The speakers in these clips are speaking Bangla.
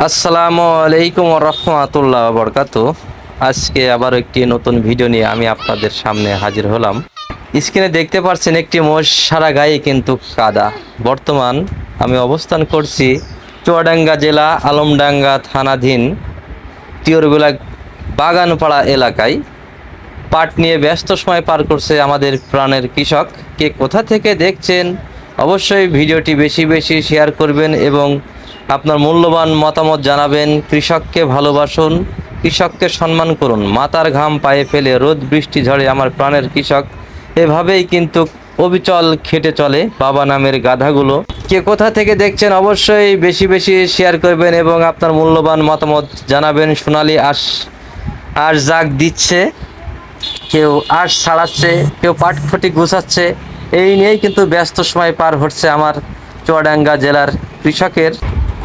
আসসালামু আলাইকুম রহমতুল্লাহ বরকাত। আজকে আবার একটি নতুন ভিডিও নিয়ে আমি আপনাদের সামনে হাজির হলাম। স্ক্রিনে দেখতে পাচ্ছেন একটি মোষ, সারা গায়ে কিন্তু কাদা। বর্তমান আমি অবস্থান করছি চুয়াডাঙ্গা জেলা আলমডাঙ্গা থানাধীন টিওরবেলা বাগানপাড়া এলাকায়। পাট নিয়ে ব্যস্ত সময় পার করছে আমাদের প্রাণের কৃষক। কে কোথা থেকে দেখছেন অবশ্যই ভিডিওটি বেশি বেশি শেয়ার করবেন এবং আপনার মূল্যবান মতামত জানাবেন। কৃষককে ভালোবাসুন, কৃষককে সম্মান করুন। মাথার ঘাম পায়ে ফেলে রোদ বৃষ্টি ঝড়ে আমার প্রাণের কৃষক এভাবেই কিন্তু অবিচল খেটে চলে বাবা নামের গাধাগুলো। কে কোথা থেকে দেখছেন অবশ্যই বেশি বেশি শেয়ার করবেন এবং আপনার মূল্যবান মতামত জানাবেন। সোনালি আশ জাগ দিচ্ছে, কেউ আঁশ ছাড়াচ্ছে, কেউ পাটখটি গুছাচ্ছে। এই নিয়েই কিন্তু ব্যস্ত সময় পার হচ্ছে আমার চুয়াডাঙ্গা জেলার কৃষকের।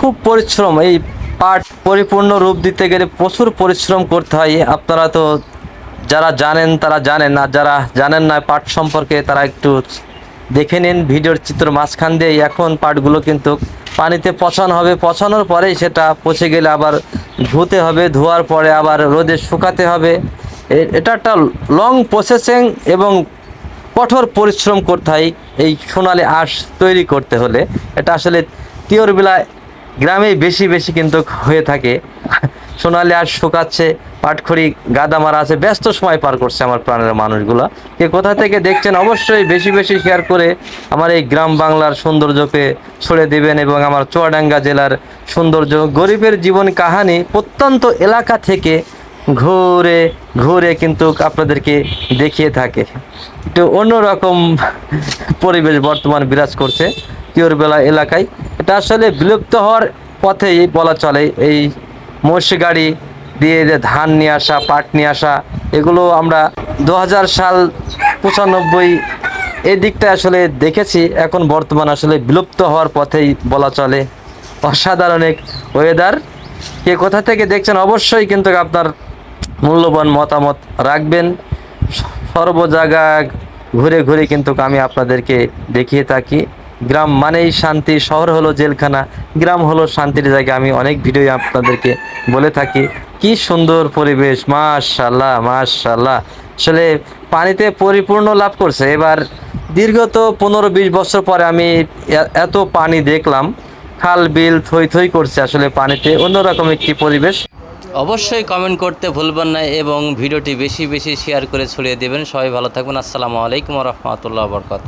খুব পরিশ্রম, এই পাট পরিপূর্ণ রূপ দিতে গেলে প্রচুর পরিশ্রম করতে হয়। আপনারা তো যারা জানেন তারা জানেন, আর যারা জানেন না পাট সম্পর্কে তারা একটু দেখে নিন ভিডিওর চিত্র মাঝখান দিয়ে। এখন পাটগুলো কিন্তু পানিতে পচানো হবে, পচানোর পরেই সেটা পচে গেলে আবার ধুতে হবে, ধোয়ার পরে আবার রোদে শুকাতে হবে। এটা একটা লং প্রসেসিং এবং কঠোর পরিশ্রম করতে হয় এই সোনালি আঁশ তৈরি করতে হলে। এটা আসলে তিওরবেলা গ্রামেই বেশি বেশি কিন্তু হয়ে থাকে। সোনালি আঁশ শুকাচ্ছে, পাটখড়ি গাদা মারা আছে, ব্যস্ত সময় পার করছে আমার প্রাণের মানুষগুলো। কে কোথা থেকে দেখছেন অবশ্যই বেশি বেশি শেয়ার করে আমার এই গ্রাম বাংলার সৌন্দর্যকে ছড়ে দিবেন এবং আমার চুয়াডাঙ্গা জেলার সৌন্দর্য, গরিবের জীবন কাহানি প্রত্যন্ত এলাকা থেকে ঘুরে ঘুরে কিন্তু আপনাদেরকে দেখিয়ে থাকে। একটু অন্যরকম পরিবেশ বর্তমান বিরাজ করছে তিওরবেলা এলাকায়। এটা আসলে বিলুপ্ত হওয়ার পথেই বলা চলে। এই মোষ গাড়ি দিয়ে যে ধান নিয়ে আসা, পাট নিয়ে আসা, এগুলো আমরা 2000 সাল 95 এই দিকটা আসলে দেখেছি। এখন বর্তমান আসলে বিলুপ্ত হওয়ার পথেই বলা চলে। অসাধারণ এক ওয়েদার। কে কোথা থেকে দেখছেন অবশ্যই কিন্তু আপনার মূল্যবান মতামত রাখবেন। সর্ব জায়গা ঘুরে ঘুরে কিন্তু আমি আপনাদেরকে দেখিয়ে থাকি। গ্রাম মানেই শান্তি, শহর হলো জেলখানা, গ্রাম হলো শান্তির জায়গা। আমি অনেক ভিডিও আপনাদেরকে বলে থাকি। কি সুন্দর পরিবেশ, মাশাআল্লাহ মাশাআল্লাহ। আসলে পানিতে পরিপূর্ণ লাভ করছে। এবার দীর্ঘত 15-20 বছর পরে আমি এত পানি দেখলাম। খাল বিল থই থই করছে, আসলে পানিতে অন্যরকম একটি পরিবেশ। অবশ্যই কমেন্ট করতে ভুলবেন না এবং ভিডিওটি বেশি বেশি শেয়ার করে ছড়িয়ে দেবেন। সবাই ভালো থাকবেন। আসসালামু আলাইকুম রহমতুল্লাহ বরকাত।